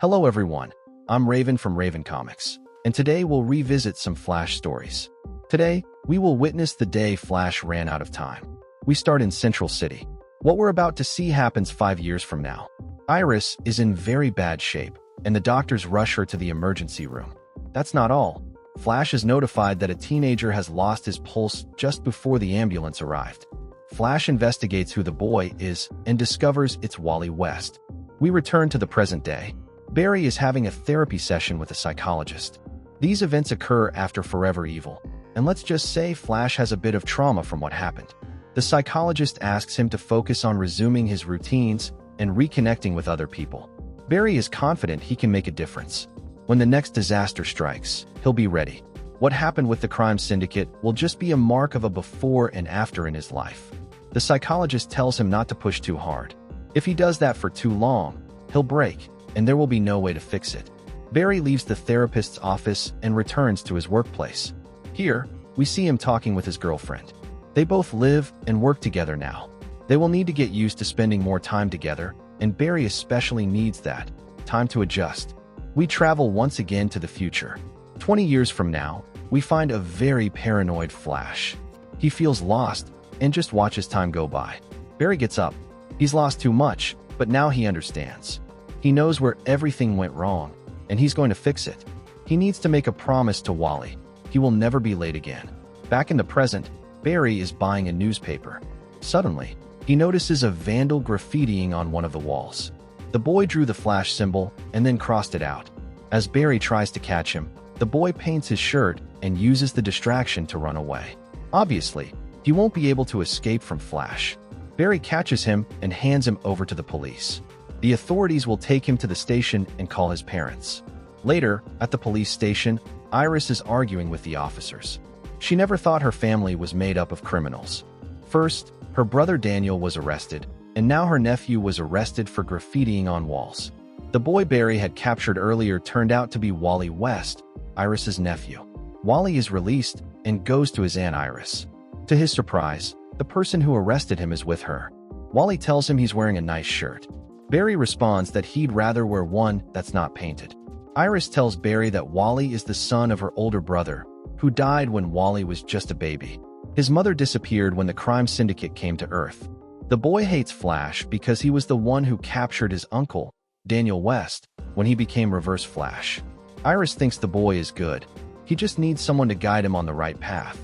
Hello everyone, I'm Raven from Raven Comics, and today we'll revisit some Flash stories. Today, we will witness the day Flash ran out of time. We start in Central City. What we're about to see happens 5 years from now. Iris is in very bad shape, and the doctors rush her to the emergency room. That's not all. Flash is notified that a teenager has lost his pulse just before the ambulance arrived. Flash investigates who the boy is and discovers it's Wally West. We return to the present day. Barry is having a therapy session with a psychologist. These events occur after Forever Evil, and let's just say Flash has a bit of trauma from what happened. The psychologist asks him to focus on resuming his routines and reconnecting with other people. Barry is confident he can make a difference. When the next disaster strikes, he'll be ready. What happened with the crime syndicate will just be a mark of a before and after in his life. The psychologist tells him not to push too hard. If he does that for too long, he'll break, and there will be no way to fix it. Barry leaves the therapist's office and returns to his workplace. Here, we see him talking with his girlfriend. They both live and work together now. They will need to get used to spending more time together, and Barry especially needs that time to adjust. We travel once again to the future. 20 years from now, we find a very paranoid Flash. He feels lost and just watches time go by. Barry gets up. He's lost too much, but now he understands. He knows where everything went wrong, and he's going to fix it. He needs to make a promise to Wally. He will never be late again. Back in the present, Barry is buying a newspaper. Suddenly, he notices a vandal graffitiing on one of the walls. The boy drew the Flash symbol and then crossed it out. As Barry tries to catch him, the boy paints his shirt and uses the distraction to run away. Obviously, he won't be able to escape from Flash. Barry catches him and hands him over to the police. The authorities will take him to the station and call his parents. Later, at the police station, Iris is arguing with the officers. She never thought her family was made up of criminals. First, her brother Daniel was arrested, and now her nephew was arrested for graffitiing on walls. The boy Barry had captured earlier turned out to be Wally West, Iris's nephew. Wally is released and goes to his Aunt Iris. To his surprise, the person who arrested him is with her. Wally tells him he's wearing a nice shirt. Barry responds that he'd rather wear one that's not painted. Iris tells Barry that Wally is the son of her older brother, who died when Wally was just a baby. His mother disappeared when the crime syndicate came to Earth. The boy hates Flash because he was the one who captured his uncle, Daniel West, when he became Reverse Flash. Iris thinks the boy is good. He just needs someone to guide him on the right path.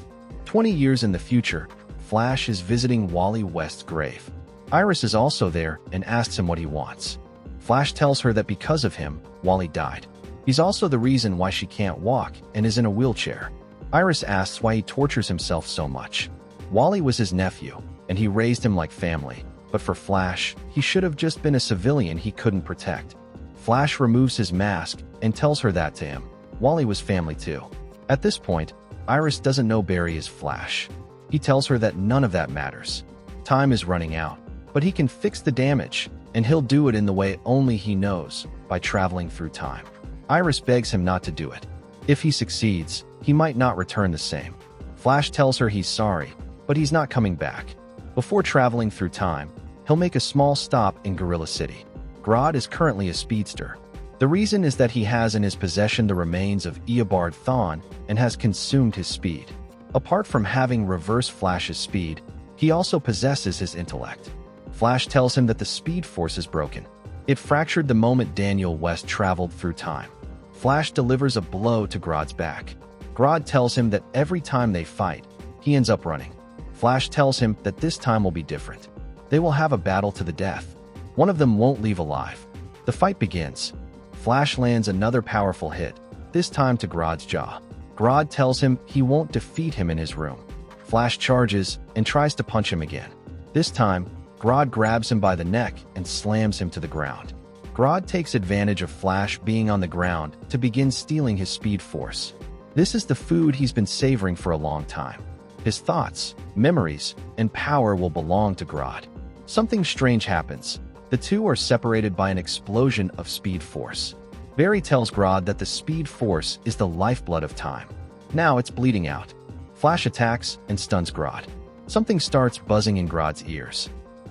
20 years in the future, Flash is visiting Wally West's grave. Iris is also there and asks him what he wants. Flash tells her that because of him, Wally died. He's also the reason why she can't walk and is in a wheelchair. Iris asks why he tortures himself so much. Wally was his nephew, and he raised him like family, but for Flash, he should have just been a civilian he couldn't protect. Flash removes his mask and tells her that to him. Wally was family too. At this point, Iris doesn't know Barry is Flash. He tells her that none of that matters. Time is running out, but he can fix the damage, and he'll do it in the way only he knows, by traveling through time. Iris begs him not to do it. If he succeeds, he might not return the same. Flash tells her he's sorry, but he's not coming back. Before traveling through time, he'll make a small stop in Gorilla City. Grodd is currently a speedster. The reason is that he has in his possession the remains of Eobard Thawne and has consumed his speed. Apart from having Reverse Flash's speed, he also possesses his intellect. Flash tells him that the Speed Force is broken. It fractured the moment Daniel West traveled through time. Flash delivers a blow to Grodd's back. Grodd tells him that every time they fight, he ends up running. Flash tells him that this time will be different. They will have a battle to the death. One of them won't leave alive. The fight begins. Flash lands another powerful hit, this time to Grodd's jaw. Grodd tells him he won't defeat him in his room. Flash charges and tries to punch him again. This time, Grodd grabs him by the neck and slams him to the ground. Grodd takes advantage of Flash being on the ground to begin stealing his Speed Force. This is the food he's been savoring for a long time. His thoughts, memories, and power will belong to Grodd. Something strange happens. The two are separated by an explosion of Speed Force. Barry tells Grodd that the Speed Force is the lifeblood of time. Now it's bleeding out. Flash attacks and stuns Grodd. Something starts buzzing in Grodd's ears.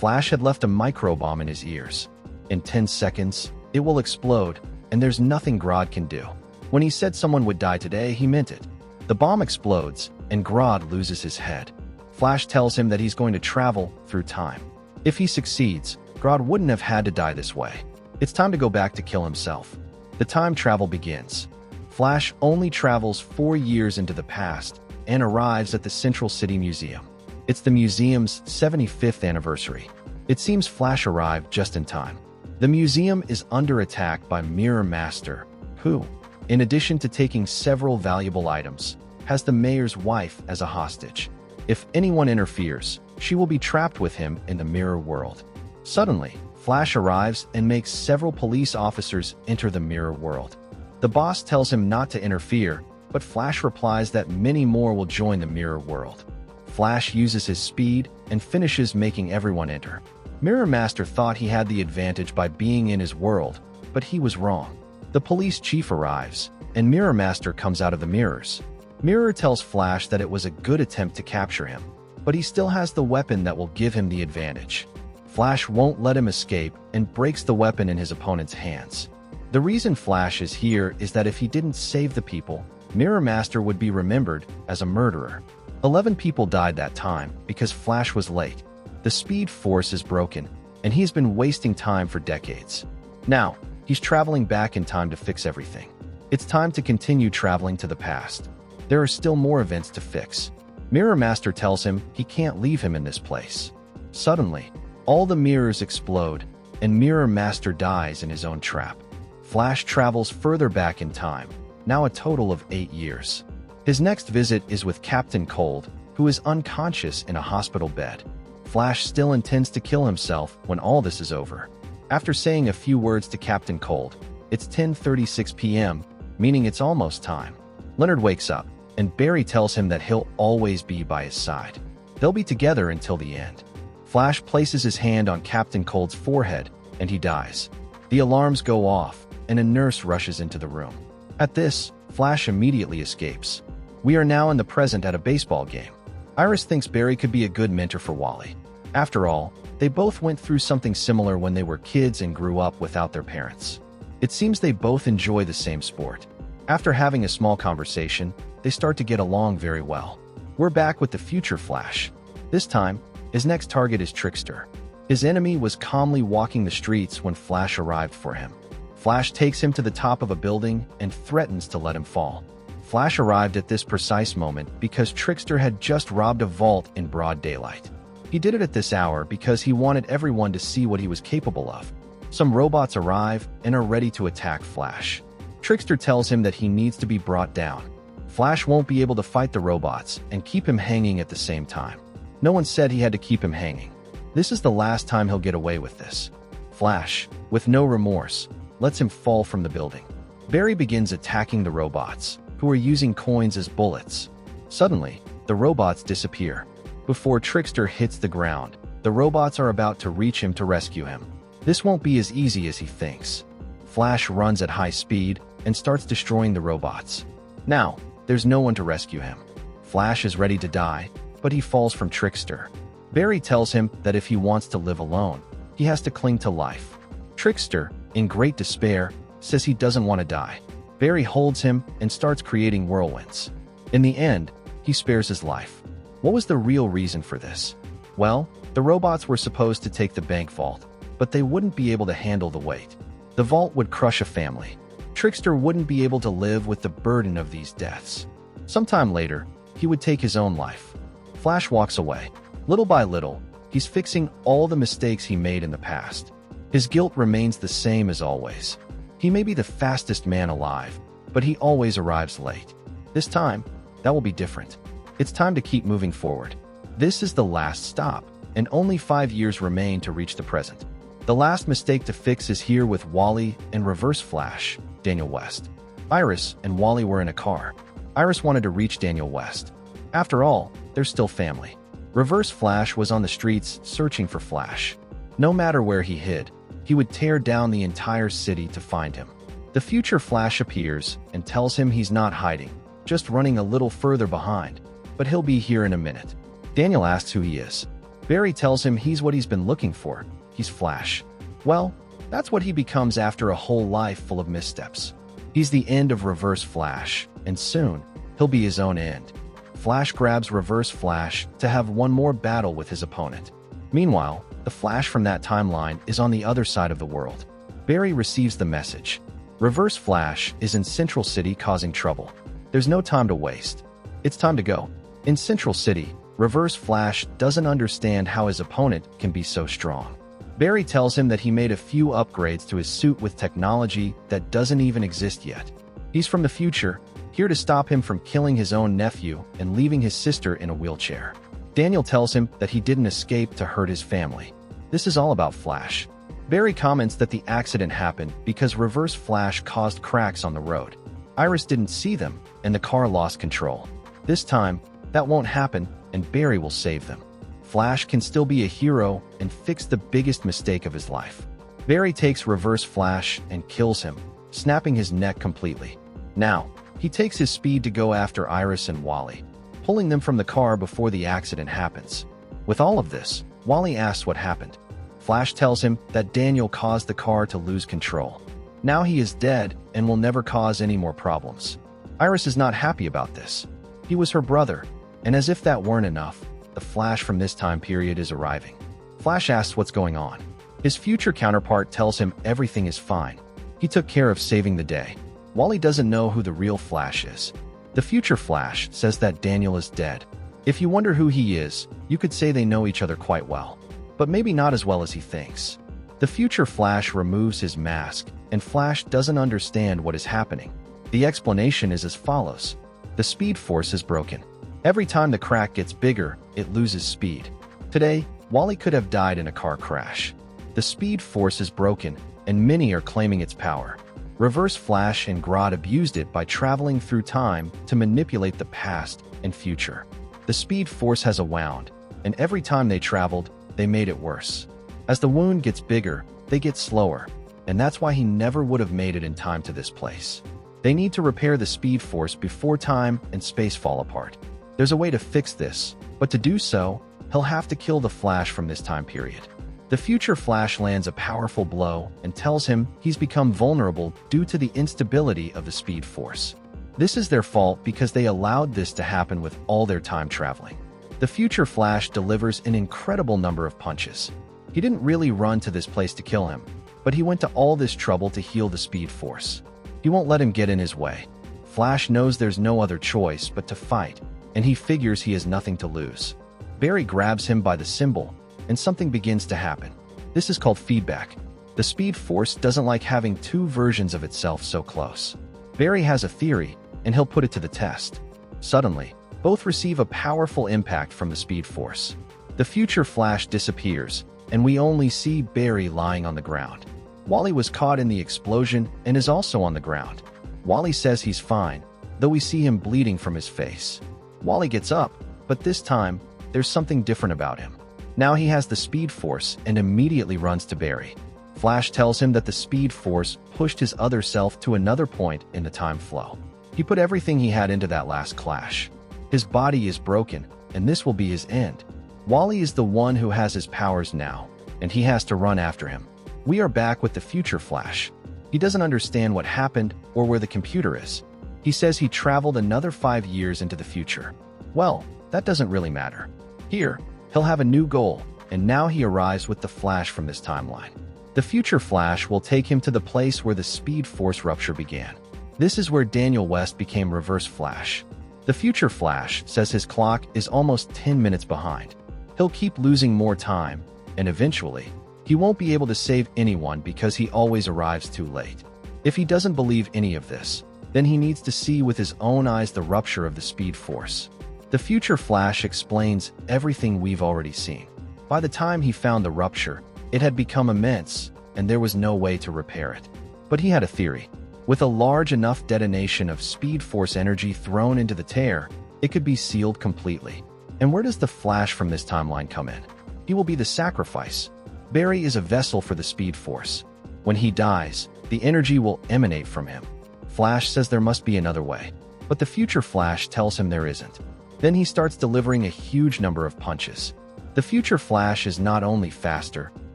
Flash had left a microbomb in his ears. In 10 seconds, it will explode, and there's nothing Grodd can do. When he said someone would die today, he meant it. The bomb explodes, and Grodd loses his head. Flash tells him that he's going to travel through time. If he succeeds, Grodd wouldn't have had to die this way. It's time to go back to kill himself. The time travel begins. Flash only travels 4 years into the past and arrives at the Central City Museum. It's the museum's 75th anniversary. It seems Flash arrived just in time. The museum is under attack by Mirror Master, who, in addition to taking several valuable items, has the mayor's wife as a hostage. If anyone interferes, she will be trapped with him in the mirror world. Suddenly, Flash arrives and makes several police officers enter the mirror world. The boss tells him not to interfere, but Flash replies that many more will join the mirror world. Flash uses his speed and finishes making everyone enter. Mirror Master thought he had the advantage by being in his world, but he was wrong. The police chief arrives, and Mirror Master comes out of the mirrors. Mirror tells Flash that it was a good attempt to capture him, but he still has the weapon that will give him the advantage. Flash won't let him escape and breaks the weapon in his opponent's hands. The reason Flash is here is that if he didn't save the people, Mirror Master would be remembered as a murderer. 11 people died that time because Flash was late. The Speed Force is broken, and he's been wasting time for decades. Now, he's traveling back in time to fix everything. It's time to continue traveling to the past. There are still more events to fix. Mirror Master tells him he can't leave him in this place. Suddenly, all the mirrors explode, and Mirror Master dies in his own trap. Flash travels further back in time, now a total of 8 years. His next visit is with Captain Cold, who is unconscious in a hospital bed. Flash still intends to kill himself when all this is over. After saying a few words to Captain Cold, it's 10:36 p.m., meaning it's almost time. Leonard wakes up, and Barry tells him that he'll always be by his side. They'll be together until the end. Flash places his hand on Captain Cold's forehead, and he dies. The alarms go off, and a nurse rushes into the room. At this, Flash immediately escapes. We are now in the present at a baseball game. Iris thinks Barry could be a good mentor for Wally. After all, they both went through something similar when they were kids and grew up without their parents. It seems they both enjoy the same sport. After having a small conversation, they start to get along very well. We're back with the future Flash. This time, his next target is Trickster. His enemy was calmly walking the streets when Flash arrived for him. Flash takes him to the top of a building and threatens to let him fall. Flash arrived at this precise moment because Trickster had just robbed a vault in broad daylight. He did it at this hour because he wanted everyone to see what he was capable of. Some robots arrive and are ready to attack Flash. Trickster tells him that he needs to be brought down. Flash won't be able to fight the robots and keep him hanging at the same time. No one said he had to keep him hanging. This is the last time he'll get away with this. Flash, with no remorse, lets him fall from the building. Barry begins attacking the robots, who are using coins as bullets. Suddenly, the robots disappear. Before Trickster hits the ground, the robots are about to reach him to rescue him. This won't be as easy as he thinks. Flash runs at high speed and starts destroying the robots. Now, there's no one to rescue him. Flash is ready to die, but he falls from Trickster. Barry tells him that if he wants to live alone, he has to cling to life. Trickster, in great despair, says he doesn't want to die. Barry holds him and starts creating whirlwinds. In the end, he spares his life. What was the real reason for this? Well, the robots were supposed to take the bank vault, but they wouldn't be able to handle the weight. The vault would crush a family. Trickster wouldn't be able to live with the burden of these deaths. Sometime later, he would take his own life. Flash walks away. Little by little, he's fixing all the mistakes he made in the past. His guilt remains the same as always. He may be the fastest man alive, but he always arrives late. This time, that will be different. It's time to keep moving forward. This is the last stop, and only 5 years remain to reach the present. The last mistake to fix is here with Wally and Reverse Flash, Daniel West. Iris and Wally were in a car. Iris wanted to reach Daniel West. After all, they're still family. Reverse Flash was on the streets searching for Flash. No matter where he hid, he would tear down the entire city to find him. The future Flash appears and tells him he's not hiding, just running a little further behind, but he'll be here in a minute. Daniel asks who he is. Barry tells him he's what he's been looking for. He's Flash. Well, That's what he becomes after a whole life full of missteps. He's the end of Reverse Flash, and soon, he'll be his own end. Flash grabs Reverse Flash to have one more battle with his opponent. Meanwhile, the Flash from that timeline is on the other side of the world. Barry receives the message. Reverse Flash is in Central City causing trouble. There's no time to waste. It's time to go. In Central City, Reverse Flash doesn't understand how his opponent can be so strong. Barry tells him that he made a few upgrades to his suit with technology that doesn't even exist yet. He's from the future, here to stop him from killing his own nephew and leaving his sister in a wheelchair. Daniel tells him that he didn't escape to hurt his family. This is all about Flash. Barry comments that the accident happened because Reverse Flash caused cracks on the road. Iris didn't see them, and the car lost control. This time, that won't happen, and Barry will save them. Flash can still be a hero and fix the biggest mistake of his life. Barry takes Reverse Flash and kills him, snapping his neck completely. Now, he takes his speed to go after Iris and Wally, pulling them from the car before the accident happens. With all of this, Wally asks what happened. Flash tells him that Daniel caused the car to lose control. Now he is dead and will never cause any more problems. Iris is not happy about this. He was her brother, and as if that weren't enough, the Flash from this time period is arriving. Flash asks what's going on. His future counterpart tells him everything is fine. He took care of saving the day. Wally doesn't know who the real Flash is. The future Flash says that Daniel is dead. If you wonder who he is, you could say they know each other quite well, but maybe not as well as he thinks. The future Flash removes his mask, and Flash doesn't understand what is happening. The explanation is as follows. The Speed Force is broken. Every time the crack gets bigger, it loses speed. Today, Wally could have died in a car crash. The Speed Force is broken, and many are claiming its power. Reverse Flash and Grodd abused it by traveling through time to manipulate the past and future. The Speed Force has a wound, and every time they traveled, they made it worse. As the wound gets bigger, they get slower, and that's why he never would have made it in time to this place. They need to repair the Speed Force before time and space fall apart. There's a way to fix this, but to do so, he'll have to kill the Flash from this time period. The future Flash lands a powerful blow and tells him he's become vulnerable due to the instability of the Speed Force. This is their fault because they allowed this to happen with all their time traveling. The future Flash delivers an incredible number of punches. He didn't really run to this place to kill him, but he went to all this trouble to heal the Speed Force. He won't let him get in his way. Flash knows there's no other choice but to fight, and he figures he has nothing to lose. Barry grabs him by the symbol, and something begins to happen. This is called feedback. The Speed Force doesn't like having two versions of itself so close. Barry has a theory, and he'll put it to the test. Suddenly, both receive a powerful impact from the Speed Force. The future Flash disappears, and we only see Barry lying on the ground. Wally was caught in the explosion and is also on the ground. Wally says he's fine, though we see him bleeding from his face. Wally gets up, but this time, there's something different about him. Now he has the Speed Force and immediately runs to Barry. Flash tells him that the Speed Force pushed his other self to another point in the time flow. He put everything he had into that last clash. His body is broken, and this will be his end. Wally is the one who has his powers now, and he has to run after him. We are back with the future Flash. He doesn't understand what happened or where the computer is. He says he traveled another 5 years into the future. Well, that doesn't really matter. Here, he'll have a new goal, and now he arrives with the Flash from this timeline. The future Flash will take him to the place where the Speed Force rupture began. This is where Daniel West became Reverse Flash. The future Flash says his clock is almost 10 minutes behind. He'll keep losing more time, and eventually, he won't be able to save anyone because he always arrives too late. If he doesn't believe any of this, then he needs to see with his own eyes the rupture of the Speed Force. The future Flash explains everything we've already seen. By the time he found the rupture, it had become immense, and there was no way to repair it. But he had a theory. With a large enough detonation of Speed Force energy thrown into the tear, it could be sealed completely. And where does the Flash from this timeline come in? He will be the sacrifice. Barry is a vessel for the Speed Force. When he dies, the energy will emanate from him. Flash says there must be another way, but the future Flash tells him there isn't. Then he starts delivering a huge number of punches. The future Flash is not only faster,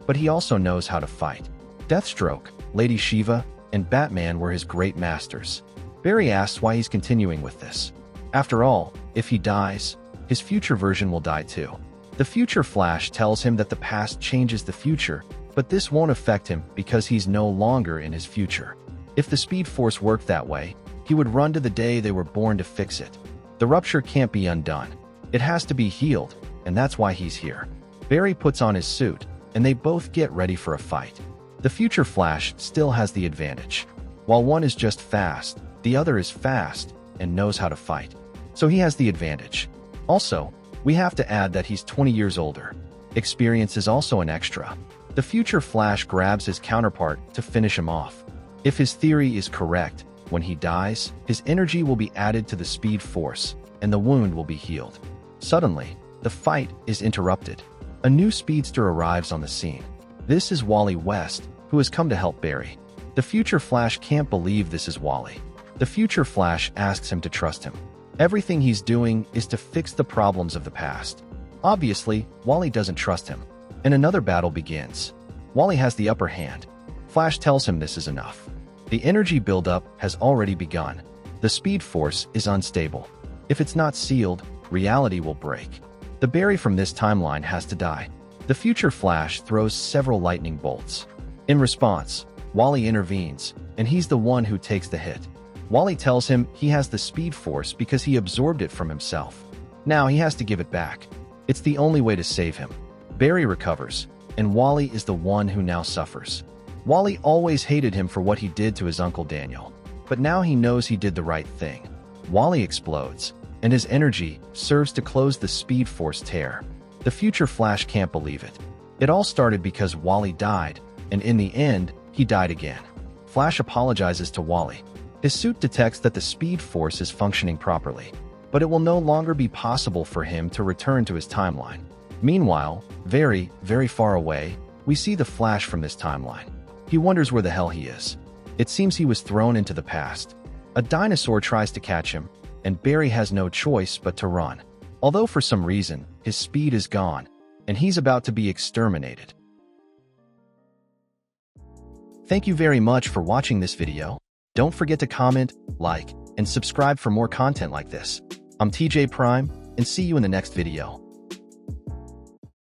but he also knows how to fight. Deathstroke, Lady Shiva, and Batman were his great masters. Barry asks why he's continuing with this. After all, if he dies, his future version will die too. The future Flash tells him that the past changes the future, but this won't affect him because he's no longer in his future. If the Speed Force worked that way, he would run to the day they were born to fix it. The rupture can't be undone. It has to be healed, and that's why he's here. Barry puts on his suit, and they both get ready for a fight. The future Flash still has the advantage. While one is just fast, the other is fast and knows how to fight. So he has the advantage. Also, we have to add that he's 20 years older. Experience is also an extra. The future Flash grabs his counterpart to finish him off. If his theory is correct, when he dies, his energy will be added to the Speed Force, and the wound will be healed. Suddenly, the fight is interrupted. A new speedster arrives on the scene. This is Wally West, who has come to help Barry. The future Flash can't believe this is Wally. The future Flash asks him to trust him. Everything he's doing is to fix the problems of the past. Obviously, Wally doesn't trust him, and another battle begins. Wally has the upper hand. Flash tells him this is enough. The energy buildup has already begun. The Speed Force is unstable. If it's not sealed, reality will break. The Barry from this timeline has to die. The future Flash throws several lightning bolts. In response, Wally intervenes, and he's the one who takes the hit. Wally tells him he has the Speed Force because he absorbed it from himself. Now he has to give it back. It's the only way to save him. Barry recovers, and Wally is the one who now suffers. Wally always hated him for what he did to his Uncle Daniel, but now he knows he did the right thing. Wally explodes, and his energy serves to close the Speed Force tear. The future Flash can't believe it. It all started because Wally died, and in the end, he died again. Flash apologizes to Wally. His suit detects that the Speed Force is functioning properly, but it will no longer be possible for him to return to his timeline. Meanwhile, very, very far away, we see the Flash from this timeline. He wonders where the hell he is. It seems he was thrown into the past. A dinosaur tries to catch him, and Barry has no choice but to run. Although for some reason, his speed is gone, and he's about to be exterminated. Thank you very much for watching this video. Don't forget to comment, like, and subscribe for more content like this. I'm TJ Prime, and see you in the next video.